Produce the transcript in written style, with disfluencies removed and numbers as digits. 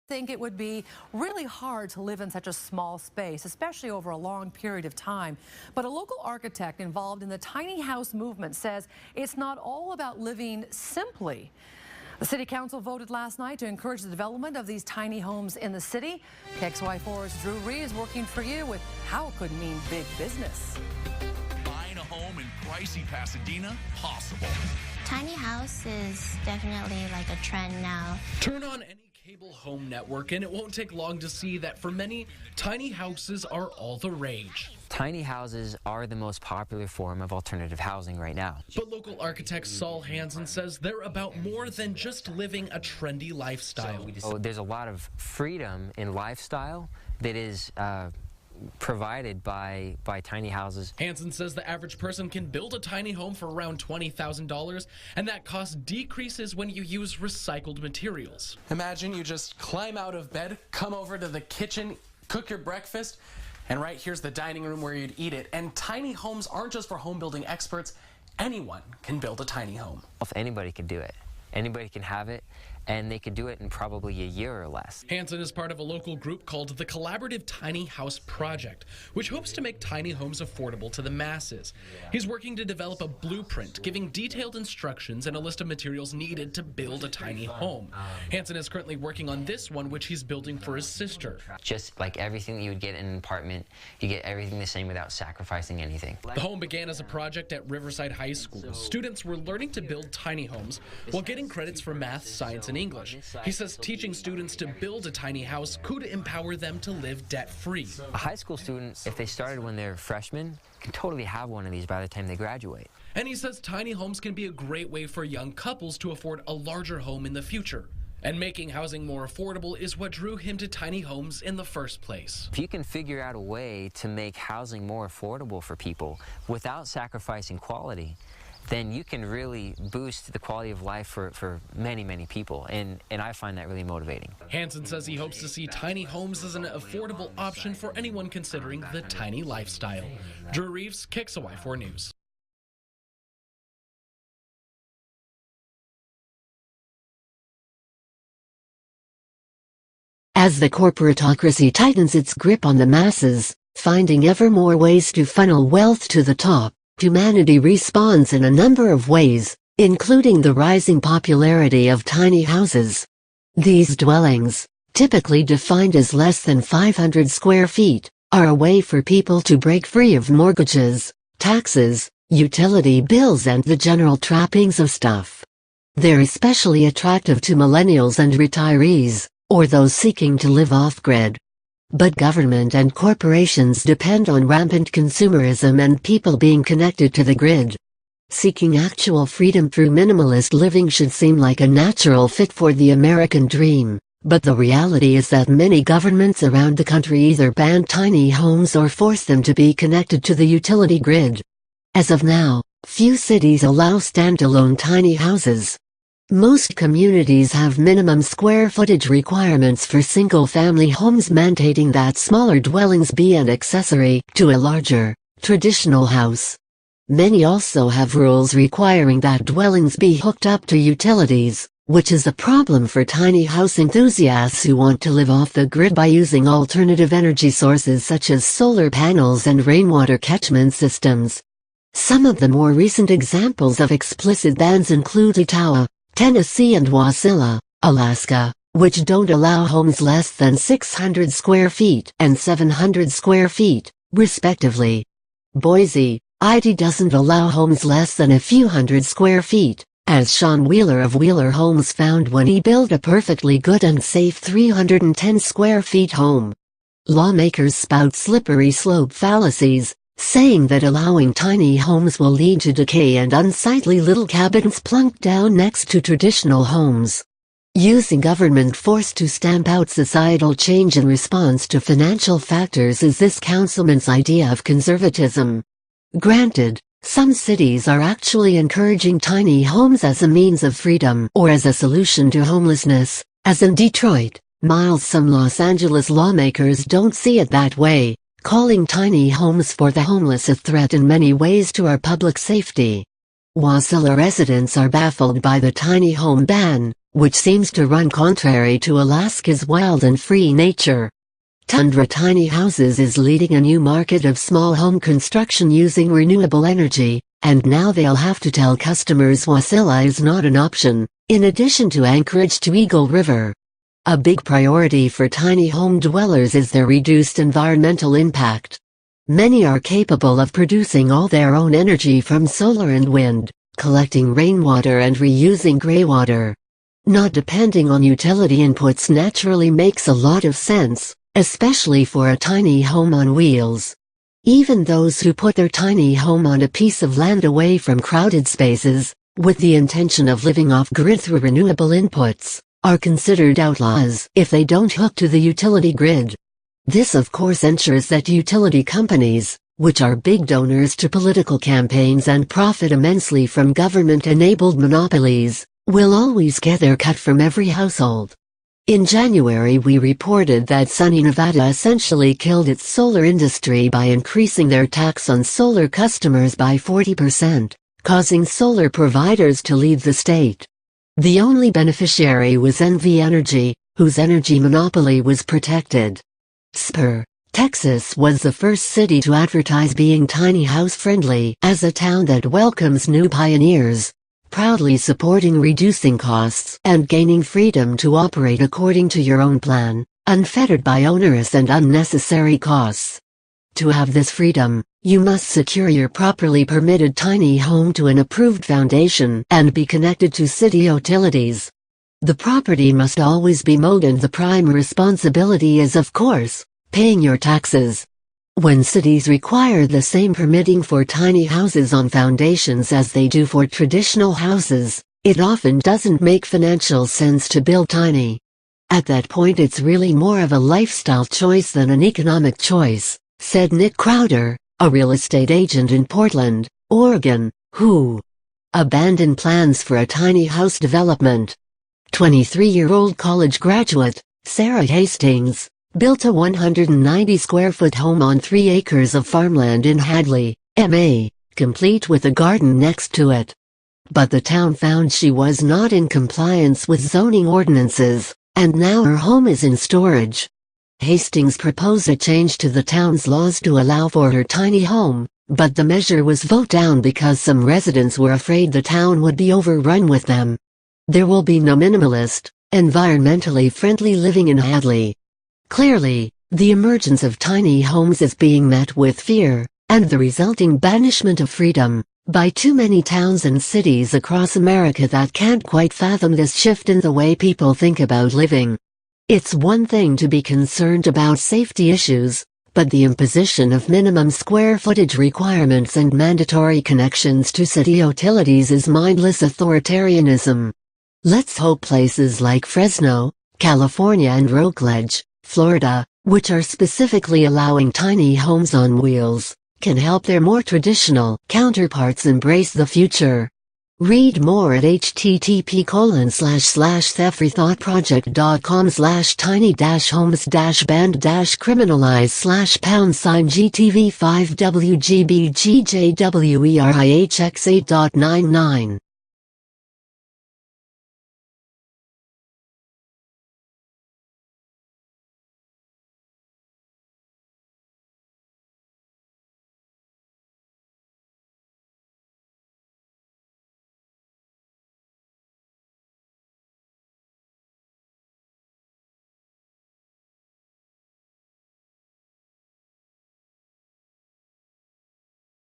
Think it would be really hard to live in such a small space, especially over a long period of time. But a local architect involved in the tiny house movement says it's not all about living simply. The City Council voted last night to encourage the development of these tiny homes in the city. KXY4's Drew Reeves working for you with how it could mean big business. Buying a home in pricey Pasadena, possible. Tiny house is definitely like a trend now. Turn on any cable home network and it won't take long to see that for many, tiny houses are all the rage. Tiny houses are the most popular form of alternative housing right now. But local architect Saul Hansen says they're about more than just living a trendy lifestyle. There's a lot of freedom in lifestyle that is provided by tiny houses. Hansen says the average person can build a tiny home for around $20,000, and that cost decreases when you use recycled materials. Imagine you just climb out of bed, come over to the kitchen, cook your breakfast, and right here's the dining room where you'd eat it. And tiny homes aren't just for home building experts. Anyone can build a tiny home. If anybody can do it. Anybody can have it, and they could do it in probably a year or less. Hansen is part of a local group called the Collaborative Tiny House Project, which hopes to make tiny homes affordable to the masses. He's working to develop a blueprint, giving detailed instructions and a list of materials needed to build a tiny home. Hansen is currently working on this one, which he's building for his sister. Just like everything that you would get in an apartment, you get everything the same without sacrificing anything. The home began as a project at Riverside High School. Students were learning to build tiny homes while getting credits for math, science, and English. He says teaching students to build a tiny house could empower them to live debt-free. A high school student, if they started when they're freshmen, can totally have one of these by the time they graduate. And he says tiny homes can be a great way for young couples to afford a larger home in the future. And making housing more affordable is what drew him to tiny homes in the first place. If you can figure out a way to make housing more affordable for people without sacrificing quality, then you can really boost the quality of life for many, many people. And I find that really motivating. Hansen says he hopes to see tiny homes as an affordable option for anyone considering the tiny lifestyle. Drew Reeves, KXY4 News. As the corporatocracy tightens its grip on the masses, finding ever more ways to funnel wealth to the top, humanity responds in a number of ways, including the rising popularity of tiny houses. These dwellings, typically defined as less than 500 square feet, are a way for people to break free of mortgages, taxes, utility bills and the general trappings of stuff. They're especially attractive to millennials and retirees, or those seeking to live off-grid. But government and corporations depend on rampant consumerism and people being connected to the grid. Seeking actual freedom through minimalist living should seem like a natural fit for the American dream, but the reality is that many governments around the country either ban tiny homes or force them to be connected to the utility grid. As of now, few cities allow standalone tiny houses. Most communities have minimum square footage requirements for single-family homes, mandating that smaller dwellings be an accessory to a larger, traditional house. Many also have rules requiring that dwellings be hooked up to utilities, which is a problem for tiny house enthusiasts who want to live off the grid by using alternative energy sources such as solar panels and rainwater catchment systems. Some of the more recent examples of explicit bans include Etowah, Tennessee and Wasilla, Alaska, which don't allow homes less than 600 square feet and 700 square feet, respectively. Boise, Idaho doesn't allow homes less than a few hundred square feet, as Sean Wheeler of Wheeler Homes found when he built a perfectly good and safe 310 square feet home. Lawmakers spout slippery slope fallacies, saying that allowing tiny homes will lead to decay and unsightly little cabins plunked down next to traditional homes. Using government force to stamp out societal change in response to financial factors is this councilman's idea of conservatism. Granted, some cities are actually encouraging tiny homes as a means of freedom or as a solution to homelessness, as in Detroit, while some Los Angeles lawmakers don't see it that way, calling tiny homes for the homeless a threat in many ways to our public safety. Wasilla residents are baffled by the tiny home ban, which seems to run contrary to Alaska's wild and free nature. Tundra Tiny Houses is leading a new market of small home construction using renewable energy, and now they'll have to tell customers Wasilla is not an option, in addition to Anchorage to Eagle River. A big priority for tiny home dwellers is their reduced environmental impact. Many are capable of producing all their own energy from solar and wind, collecting rainwater and reusing greywater. Not depending on utility inputs naturally makes a lot of sense, especially for a tiny home on wheels. Even those who put their tiny home on a piece of land away from crowded spaces, with the intention of living off-grid through renewable inputs, are considered outlaws if they don't hook to the utility grid. This of course ensures that utility companies, which are big donors to political campaigns and profit immensely from government-enabled monopolies, will always get their cut from every household. In January we reported that sunny Nevada essentially killed its solar industry by increasing their tax on solar customers by 40%, causing solar providers to leave the state. The only beneficiary was NV Energy, whose energy monopoly was protected. Spur, Texas was the first city to advertise being tiny house friendly as a town that welcomes new pioneers, proudly supporting reducing costs and gaining freedom to operate according to your own plan, unfettered by onerous and unnecessary costs. To have this freedom, you must secure your properly permitted tiny home to an approved foundation and be connected to city utilities. The property must always be mowed and the prime responsibility is of course, paying your taxes. When cities require the same permitting for tiny houses on foundations as they do for traditional houses, it often doesn't make financial sense to build tiny. At that point it's really more of a lifestyle choice than an economic choice, said Nick Crowder, a real estate agent in Portland, Oregon, who abandoned plans for a tiny house development. 23-year-old college graduate, Sarah Hastings, built a 190-square-foot home on 3 acres of farmland in Hadley, MA, complete with a garden next to it. But the town found she was not in compliance with zoning ordinances, and now her home is in storage. Hastings proposed a change to the town's laws to allow for her tiny home, but the measure was voted down because some residents were afraid the town would be overrun with them. There will be no minimalist, environmentally friendly living in Hadley. Clearly, the emergence of tiny homes is being met with fear, and the resulting banishment of freedom, by too many towns and cities across America that can't quite fathom this shift in the way people think about living. It's one thing to be concerned about safety issues, but the imposition of minimum square footage requirements and mandatory connections to city utilities is mindless authoritarianism. Let's hope places like Fresno, California and Rockledge, Florida, which are specifically allowing tiny homes on wheels, can help their more traditional counterparts embrace the future. Read more at http://thefreethought project.com/tiny-homes-band-criminalize/#GTV5WGBGJWERIHX8.99